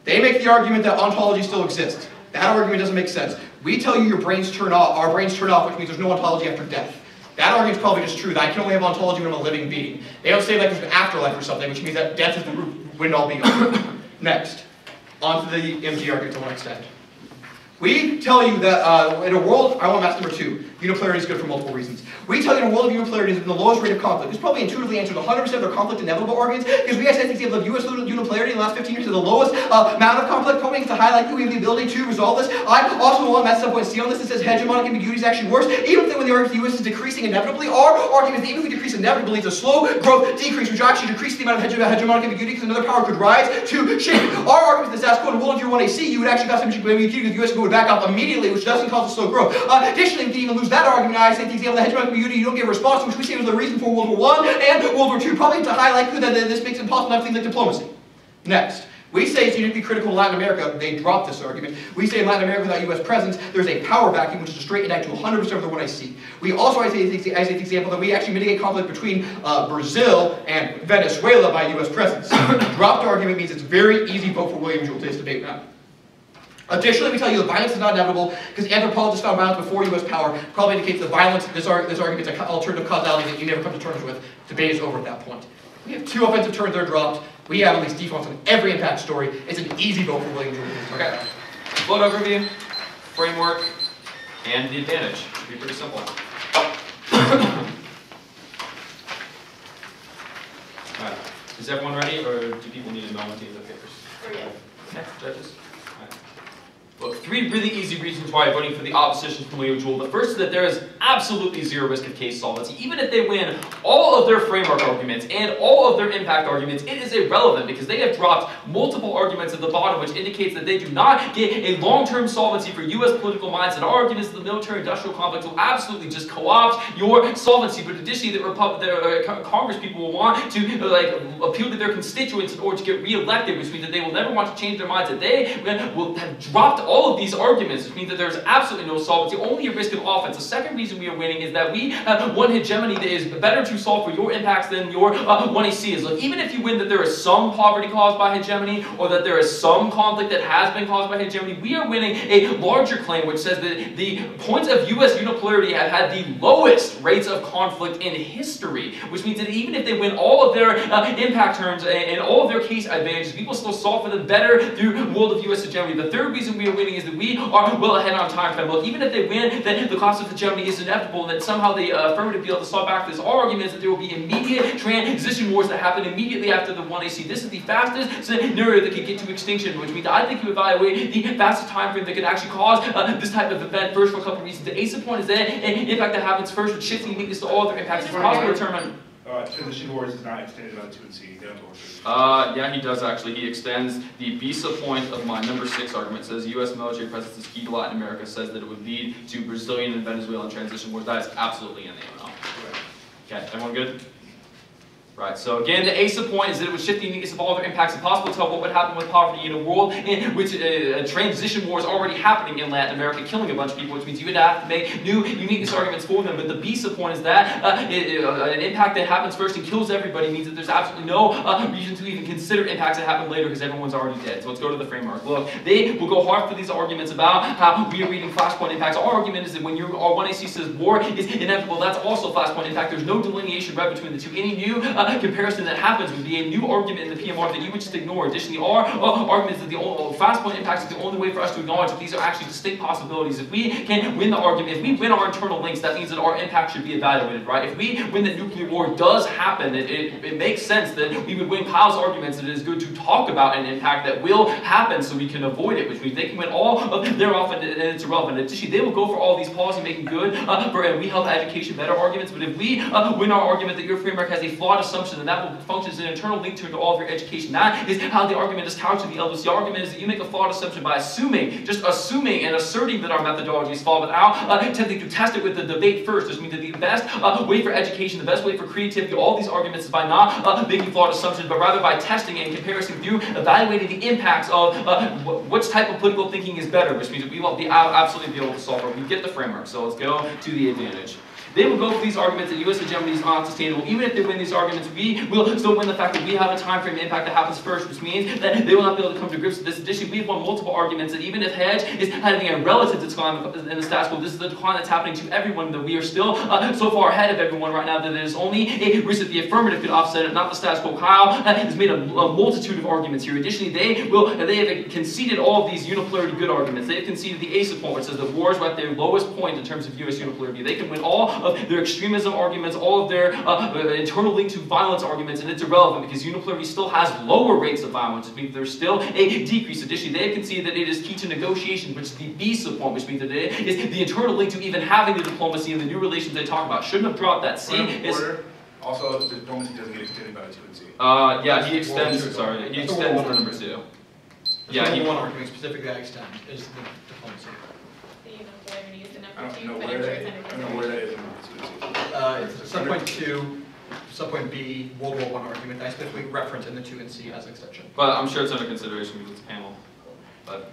They make the argument that ontology still exists. That argument doesn't make sense. We tell you your brains turn off, our brains turn off, which means there's no ontology after death. That argument's probably just true, that I can only have ontology when I'm a living being. They don't say like there's an afterlife or something, which means that death is the when all be gone. Next, on to the MG argument to one extent. We tell you that in a world, I want math number 2, unipolarity is good for multiple reasons. We tell you in a world of unipolarity is the lowest rate of conflict. This probably intuitively answers 100% of their conflict inevitable arguments, because we actually think the U.S. unipolarity in the last 15 years is the lowest amount of conflict, probably to highlight that we have the ability to resolve this. I also want math sub point C on this. It says hegemonic ambiguity is actually worse. Even when the argument the U.S. is decreasing inevitably, our argument is that even if we decrease inevitably, it's a slow growth decrease, which actually decreases the amount of hegemonic ambiguity because another power could rise to shape it. Our argument is that status quo in the world of your 1AC, you would actually got some ambiguity because the U.S. would back up immediately, which doesn't cause a slow growth. Additionally, we can even lose that argument. I say the example of the hegemonic ambiguity, you don't get a response, which we say was the reason for World War I and World War II, probably to highlight that this makes it impossible to have things like diplomacy. Next. We say it's uniquely critical in Latin America. They dropped this argument. We say in Latin America without U.S. presence, there's a power vacuum, which is a straight attack to 100% of the 1AC. We also, I say the example that we actually mitigate conflict between Brazil and Venezuela by U.S. presence. Dropped argument means it's very easy vote for William Jewell today's debate now. Additionally, we tell you that violence is not inevitable because anthropologists found violence before U.S. power probably indicates that violence, this argument is an alternative causality that you never come to terms with. Debate is over at that point. We have 2 offensive turns that are dropped. We have at least defense on every impact story. It's an easy vote for William Jewell. Okay. Float overview, framework, and the advantage. Should be pretty simple. Alright. Is everyone ready, or do people need a moment to get their papers? Okay, judges. Look, 3 really easy reasons why I'm voting for the opposition from William Jewell. The first is that there is absolutely zero risk of case solvency. Even if they win all of their framework arguments and all of their impact arguments, it is irrelevant because they have dropped multiple arguments at the bottom, which indicates that they do not get a long-term solvency for U.S. political minds. And our arguments that the military-industrial complex will absolutely just co-opt your solvency. But additionally, the Congress people will want to appeal to their constituents in order to get re-elected, which means that they will never want to change their minds. That they will have dropped all of of these arguments, which means that there's absolutely no solve. It's the only risk of offense. The second reason we are winning is that we have one hegemony that is better to solve for your impacts than your 1AC is. Look, even if you win that there is some poverty caused by hegemony, or that there is some conflict that has been caused by hegemony, we are winning a larger claim which says that the points of U.S. unipolarity have had the lowest rates of conflict in history, which means that even if they win all of their impact terms and all of their case advantages, we will still solve for them better through the world of U.S. hegemony. The third reason we are winning is that we are well ahead on time frame. Look, even if they win, then the cost of hegemony is inevitable, and that somehow the affirmative be able to solve back this. Our argument is that there will be immediate transition wars that happen immediately after the 1AC. This is the fastest scenario that could get to extinction, which means I think you evaluate the fastest time frame that could actually cause this type of event first for a couple of reasons. The ACE point is that an impact that happens first with shifting uniqueness to all other impacts is possible to determine. Transition wars is not extended on 2 and C. Yeah, he does actually. He extends the visa point of my number 6 argument. Says U.S. military presence is key to Latin America. Says that it would lead to Brazilian and Venezuelan transition wars. That is absolutely in the ML. Okay, everyone good? Right, so again, the ACE point is that it would shift the uniqueness of all their impacts. It's possible to tell what would happen with poverty in a world in which a transition war is already happening in Latin America, killing a bunch of people, which means you would have to make new uniqueness arguments for them. But the BISA point is that an impact that happens first and kills everybody means that there's absolutely no reason to even consider impacts that happen later because everyone's already dead. So let's go to the framework. Look, they will go hard for these arguments about how we are reading flashpoint impacts. Our argument is that when your R1AC says war is inevitable, that's also flashpoint impact. There's no delineation right between the two. Any new comparison that happens would be a new argument in the PMR that you would just ignore. Additionally, our argument is that the fast point impacts is the only way for us to acknowledge that these are actually distinct possibilities. If we can win the argument, if we win our internal links, that means that our impact should be evaluated, right? If we win that nuclear war does happen, it makes sense that we would win Kyle's arguments that it is good to talk about an impact that will happen so we can avoid it, which means they can win all of their off and it's irrelevant. Additionally, they will go for all these policy making good and we help education better arguments, but if we win our argument that your framework has a flawed assumption, then that will function as an internal link to all of your education. That is how the argument is couched in the LOC. The argument is that you make a flawed assumption by just assuming and asserting that our methodology is flawed without attempting to test it with the debate first. This means that the best way for education, the best way for creativity, all these arguments is by not making flawed assumptions, but rather by testing and comparison through evaluating the impacts of which type of political thinking is better, which means that we won't be absolutely be able to solve it. We get the framework, so let's go to the advantage. They will go for these arguments that U.S. hegemony is not sustainable. Even if they win these arguments, we will still win the fact that we have a time frame impact that happens first, which means that they will not be able to come to grips with this. Additionally, we have won multiple arguments that even if hedge is having a relative decline in the status quo, this is the decline that's happening to everyone, that we are still so far ahead of everyone right now that it is only a risk that the affirmative could offset it, not the status quo. Kyle has made a multitude of arguments here. Additionally, they have conceded all of these unipolarity good arguments. They have conceded the ACE point, which says that wars are at their lowest point in terms of U.S. unipolarity. They can win all of their extremism arguments, all of their internal link to violence arguments, and it's irrelevant because unipolarity still has lower rates of violence, which means there's still a decrease. Additionally, they have conceded that it is key to negotiation, which is the BISA point, which means that it is the internal link to even having the diplomacy and the new relations they talk about. Shouldn't have dropped that. C is... Also, the diplomacy doesn't get extended by the 2 and C. Yeah, he extends, he extends the number 2. Yeah, he one argument specifically I extend is the diplomacy. I don't know where that is. It's subpoint 2, subpoint B, World War I argument. I specifically reference in the 2 and C as extension. But I'm sure it's under consideration because it's a panel. But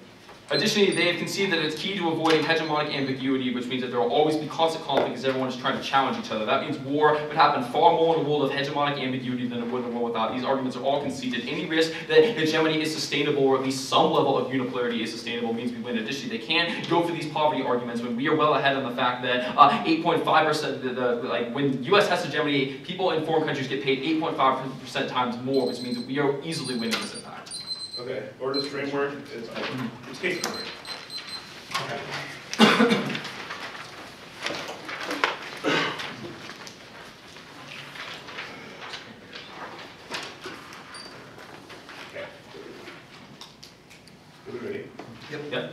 additionally, they have conceded that it's key to avoiding hegemonic ambiguity, which means that there will always be constant conflict because everyone is trying to challenge each other. That means war would happen far more in a world of hegemonic ambiguity than it would in a world without. These arguments are all conceded. Any risk that hegemony is sustainable, or at least some level of unipolarity is sustainable, means we win. Additionally, they can't go for these poverty arguments when we are well ahead on the fact that 8.5%, like when U.S. has hegemony, people in foreign countries get paid 8.5% times more, which means that we are easily winning this impact. Okay, Order's framework is it's case framework. Okay. Okay. Are we ready? Yep.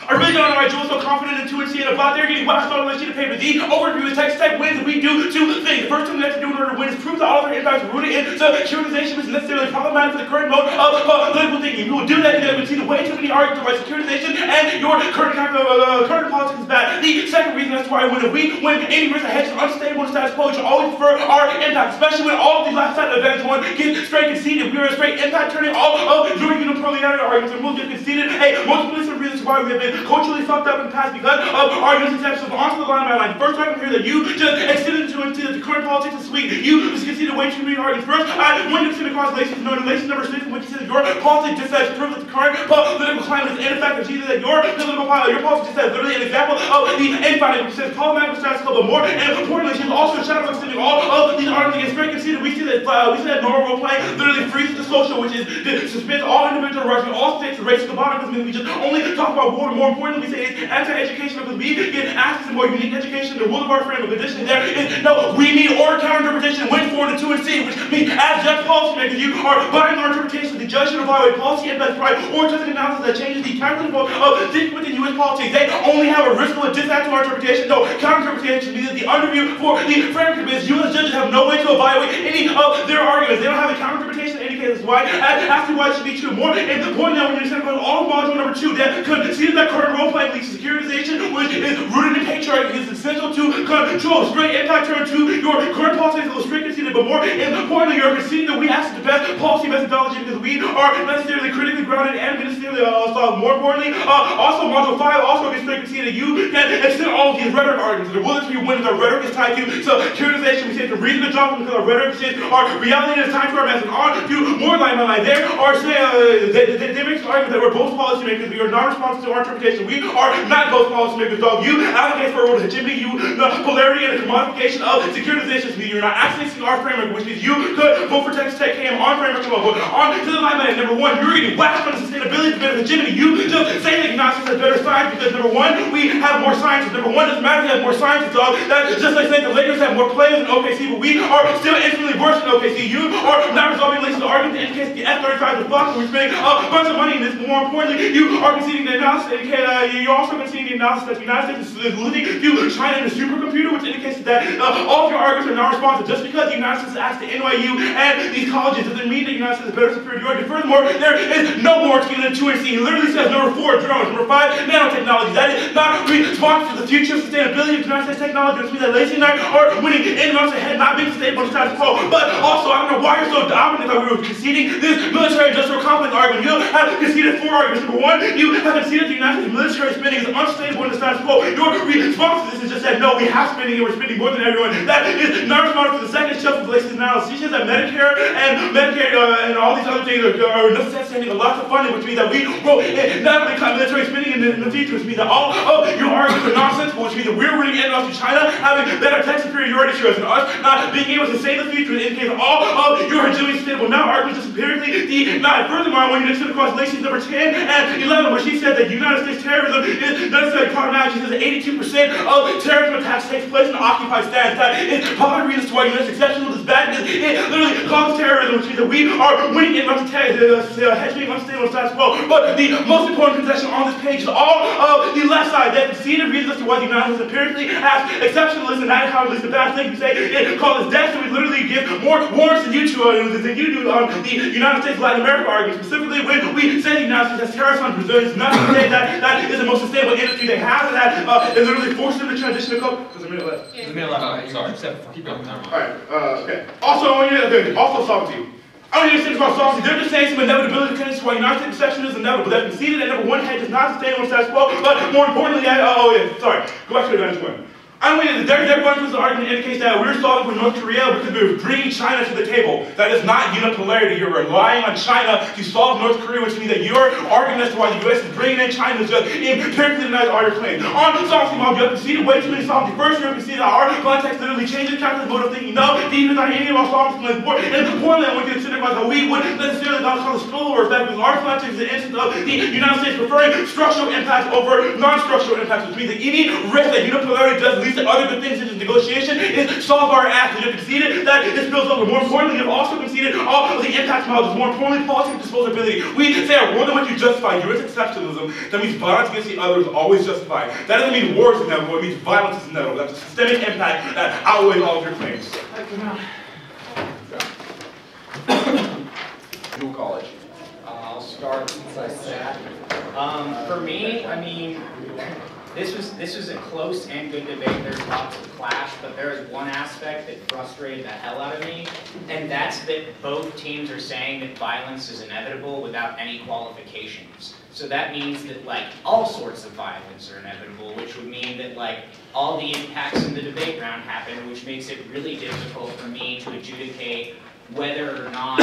I really don't know why Jewell's so confident in 2 and C and about there getting waxed on the sheet of paper. The overview is text type wins, and we do 2 things. The first thing we have to do in order to win is prove that all of our impacts are rooted in securitization is necessarily problematic for the current mode of political thinking. We will do that because we see the way too many arguments about securitization and your current politics is bad. The second reason as to why I win, if we win any risk that hedge is unstable in the status quo, we should always prefer our impact, especially when all of these last side events one get straight conceded. We are a straight impact turning all of your unipolarity arguments and we'll get conceded a multiplicity of reasons is why we have been culturally fucked up in the past because of our misconceptions onto the line by line. First argument here that you just extended into the current politics is sweet. You just conceded way too many arguments. First, when you extend across relations number 6, from which you said your politics just says proof that the current political climate is ineffective. You said that your politics just says literally an example of the infighting, which says problematic status quo, but more and importantly, she's also shadow extending all of these arguments against straight conceded. We see that normal role playing literally freezes the social, which is suspends all individual rights and all states race to the bottom because we just only talk about war. More importantly, we say it's anti-education because we get access to more unique education than the will of our framework. Additionally, there is no we need or counter-interpretation went for the 2 and C, which means as just policymakers, you are buying our interpretation. The judge should evaluate policy impacts right or just an analysis that changes the calculative of thinking within U.S. politics. They only have a risk of a disaster to our interpretation. No, counter-interpretation means that the underview for the framework is U.S. judges have no way to evaluate any of their arguments. They don't have a counter-interpretation in any case. Why? Asking why it should be true. More important now when you understand about all module number 2 that conceded that current role-playing leads to securitization, which is rooted in patriarchy, is essential to control. Straight impact turn to your current politics is straight conceded, but more importantly, you're conceding that we access the best policy methodology because we are necessarily critically grounded and ministerially solved. More importantly, also module 5 also gets straight conceded. You can extend all of these rhetoric arguments. The will to win is our rhetoric is tied to securitization. We say the reason to drop because our rhetoric is our reality is tied to our message. On to more line by line. There are they make an argument that we're both policymakers. We are not responsive to our interpretation. We are not both policymakers, dog. You advocate for a world of hegemony, the polarity and the commodification of securitization. You're not accessing our framework, which means you could vote for Texas Tech KM on framework. On to the line by line. Number 1, you're getting whacked on the sustainability of hegemony. You just say that Gnostics has better science because number 1, we have more scientists. Number 1 doesn't matter if we have more scientists, dog. That's just like saying the Lakers have more players than OKC, but we are still infinitely worse than OKC. You are not resolving relations to arguments that indicate the F-35 is fucked, we're spending a bunch of money in this. More importantly, you are conceding the analysis that you're also conceding the analysis that the United States is losing to China in a supercomputer, which indicates that all of your arguments are not responsive. Just because the United States acts to NYU and these colleges doesn't mean that the United States is better superiority. Furthermore, there is no more to than 2 and C. He literally says number 4, drones. Number 5, nanotechnology. That is not responsive to the future sustainability of United States technology, which means that Lacey and I are winning in months ahead, not being sustainable in the status quo. But also, I don't know why you're so dominant that we were conceding this military-industrial complex argument. You have conceded 4 arguments. Number 1, you have conceded the United States military spending is unsustainable in the status quo. Your response to this is just that, no, we have spending and we're spending more than everyone. That is not responsive to the second shelf of Lacey's analysis. She says that Medicare and Medicaid and all these other things are necessitating lots of funding, which means that we will not only cut military spending in the future, which means that all of your arguments are nonsensical, which means that we're running in off to China, having better tech superiority to us, and us not being able to save the future in case all of your hegemony is sustainable. Now arguments just empirically denied. Furthermore, when you listen across Lacey's number 10 and 11, where she said that United States terrorism is necessarily problematic, she says that 82% of terrorism attacks takes place in the occupied stance. That is part of the reasons why United States exceptional is bad because it literally causes terrorism, which means that we are winning in hegemony unstable status quo. But the most important concession on this page is all of the left side that conceded reasons as to why the United States empirically has exceptionalism, and that is how it is the bad thing. You say it called us death, so we literally give more warrants than you do on the United States Latin America argument. Specifically, when we say the United States has terrorists on Brazil, it's not to say that is the most sustainable industry they have, and that it literally forced them to transition to coke. There's a minute left. There's a minute left. Sorry. Keep going. Alright, okay. Also sovereignty. I don't even think about sovereignty. They're just saying some inevitability tendency why United States exception is inevitable. They've conceded that number 1 head does not sustain one status quo, but more importantly, go back to the advantage point. I mean, their argument indicates that we're solving for North Korea because we're bringing China to the table. That is not unipolarity. You're relying on China to solve North Korea, which means that your argument as to why the U.S. is bringing in China is just empirically denies all your claims. On sovereignty, you have conceded way too many sovereignty. First, you have conceded that our context literally changes calculus mode of thinking. No, even not any of our sovereignty is important. And importantly, I want you to consider about that we wouldn't necessarily call the spillover effect because our context is an instance of the United States preferring structural impacts over non-structural impacts, which means that any risk that unipolarity does lead to other good things such as negotiation is solve our act. You have conceded that it spills over. More importantly, you have also conceded all of the impact models. More importantly, policy disposability. We say a world in which you justify U.S. exceptionalism, that means violence against the other is always justified. That doesn't mean war is inevitable, it means violence is inevitable. That's a systemic impact that outweighs all of your claims. Jewell College. I'll start since I sat. For me, I mean, This was a close and good debate. There's lots of clash, but there is one aspect that frustrated the hell out of me, and that's that both teams are saying that violence is inevitable without any qualifications. So that means that like all sorts of violence are inevitable, which would mean that like all the impacts in the debate round happen, which makes it really difficult for me to adjudicate whether or not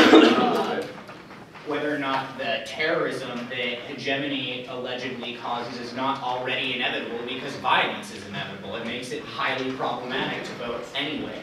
the terrorism that hegemony allegedly causes is not already inevitable, because violence is inevitable. It makes it highly problematic to vote anyway.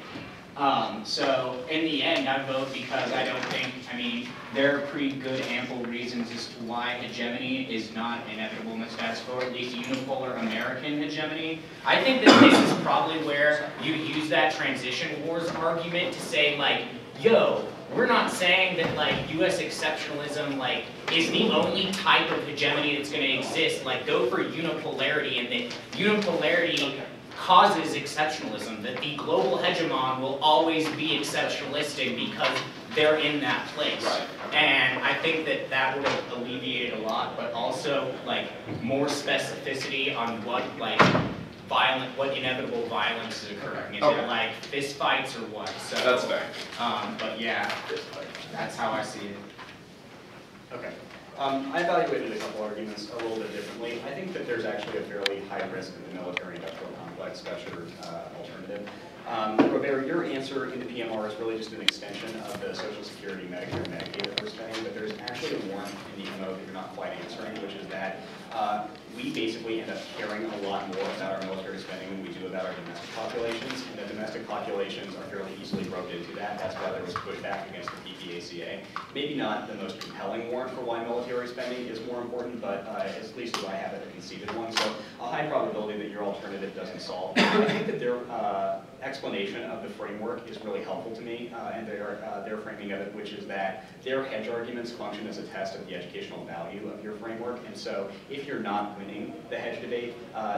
So in the end, I vote because I don't think, I mean, there are pretty good ample reasons as to why hegemony is not inevitable in the status quo, or at least unipolar American hegemony. I think that this is probably where you use that transition wars argument to say like, yo, we're not saying that like US exceptionalism like is the only type of hegemony that's going to exist. Like go for unipolarity, and that unipolarity causes exceptionalism, that the global hegemon will always be exceptionalistic because they're in that place. Right. And I think that that would have alleviated a lot, but also like more specificity on what like what inevitable violence is occurring. Is it like fist fights or what? So that's fair. But yeah, that's how I see it. Okay. I evaluated a couple arguments a little bit differently. I think that there's actually a fairly high risk of the military-industrial complex special alternative. Robert, your answer in the PMR is really just an extension of the Social Security, Medicare, and Medicaid that we're spending, but there's actually a warrant in the MO that you're not quite answering, which is that we basically end up caring a lot more about our military spending than we do about our domestic populations, and the domestic populations are fairly easily roped into that. That's why there was pushback against the PPACA. Maybe not the most compelling warrant for why military spending is more important, but at least as I have it, a conceded one. So a high probability that your alternative doesn't solve. I think that their explanation of the framework is really helpful to me, and their framing of it, which is that their hedge arguments function as a test of the educational value of your framework. And so if you're not winning the hedge debate,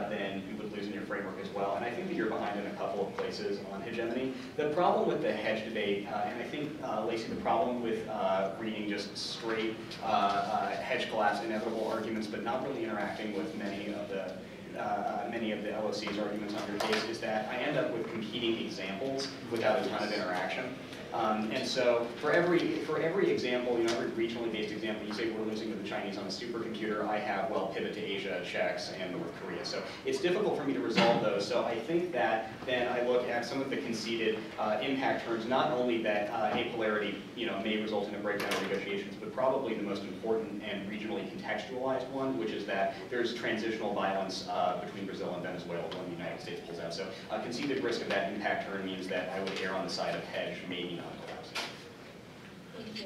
then you would lose in your framework as well. And I think that you're behind in a couple of places on hegemony. The problem with the hedge debate, and I think, Lacey, the problem with reading just straight hedge collapse inevitable arguments, but not really interacting with many of the LOC's arguments on your case, is that I end up with competing examples without a ton of interaction. And so for every example, every regionally based example, you say we're losing to the Chinese on a supercomputer, I have, well, pivot to Asia, Czechs, and North Korea. So it's difficult for me to resolve those. So I think that then I look at some of the conceded impact terms, not only that apolarity may result in a breakdown of negotiations, but probably the most important and regionally contextualized one, which is that there's transitional violence between Brazil and Venezuela when the United States pulls out. So a conceded risk of that impact term means that I would err on the side of hedge, maybe not collapse. Thank you.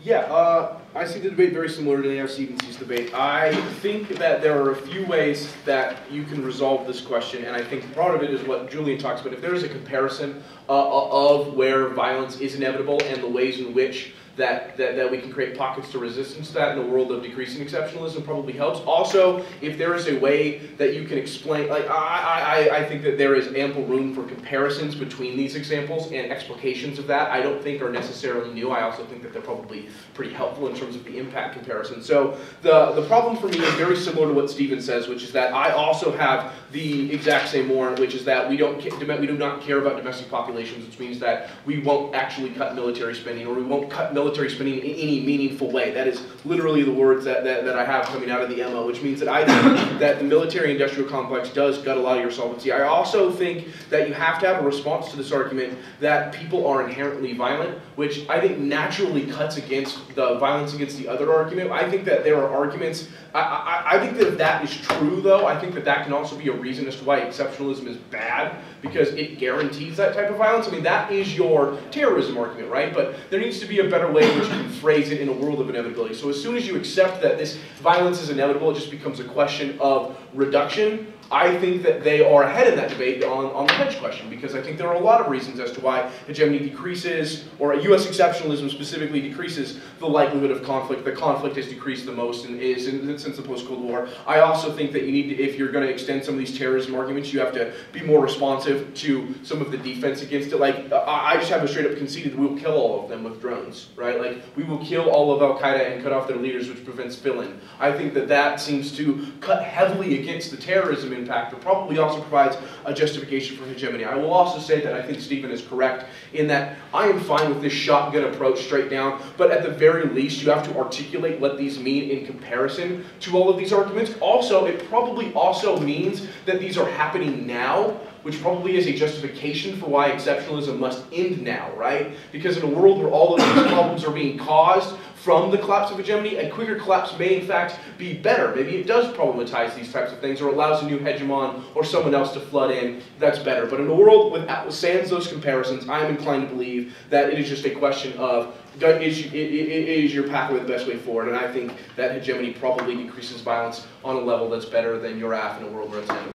Yeah, I see the debate very similar to the AFC-C's debate. I think that there are a few ways that you can resolve this question, and I think part of it is what Julian talks about. If there is a comparison of where violence is inevitable and the ways in which that we can create pockets to resistance to that in a world of decreasing exceptionalism probably helps. Also, if there is a way that you can explain, like I think that there is ample room for comparisons between these examples, and explications of that I don't think are necessarily new. I also think that they're probably pretty helpful in terms of the impact comparison. So the problem for me is very similar to what Stephen says, which is that I also have the exact same warrant, which is that we do not care about domestic populations, which means that we won't actually cut military spending, or we won't cut military spending in any meaningful way. That is literally the words that I have coming out of the MO, which means that I think that the military-industrial complex does gut a lot of your solvency. I also think that you have to have a response to this argument that people are inherently violent, which I think naturally cuts against the violence against the other argument. I think that there are arguments, I think that if that is true, though, I think that that can also be a reason as to why exceptionalism is bad, because it guarantees that type of violence. I mean, that is your terrorism argument, right? But there needs to be a better way in which you can phrase it in a world of inevitability. So as soon as you accept that this violence is inevitable, it just becomes a question of reduction. I think that they are ahead in that debate on the hedge question, because I think there are a lot of reasons as to why hegemony decreases, or US exceptionalism specifically decreases the likelihood of conflict. The conflict has decreased the most since the post-Cold War. I also think that you need to, if you're going to extend some of these terrorism arguments, you have to be more responsive to some of the defense against it. Like, I just have a straight up conceded that we will kill all of them with drones, right? Like, we will kill all of Al-Qaeda and cut off their leaders, which prevents fill-in. I think that that seems to cut heavily against the terrorism impact, but probably also provides a justification for hegemony. I will also say that I think Stephen is correct in that I am fine with this shotgun approach straight down, but at the very least you have to articulate what these mean in comparison to all of these arguments. Also, it probably also means that these are happening now, which probably is a justification for why exceptionalism must end now, right? Because in a world where all of these problems are being caused from the collapse of hegemony, a quicker collapse may in fact be better. Maybe it does problematize these types of things or allows a new hegemon or someone else to flood in. That's better. But in a world without sans those comparisons, I am inclined to believe that it is just a question of is your pathway the best way forward? And I think that hegemony probably decreases violence on a level that's better than your AF in a world where it's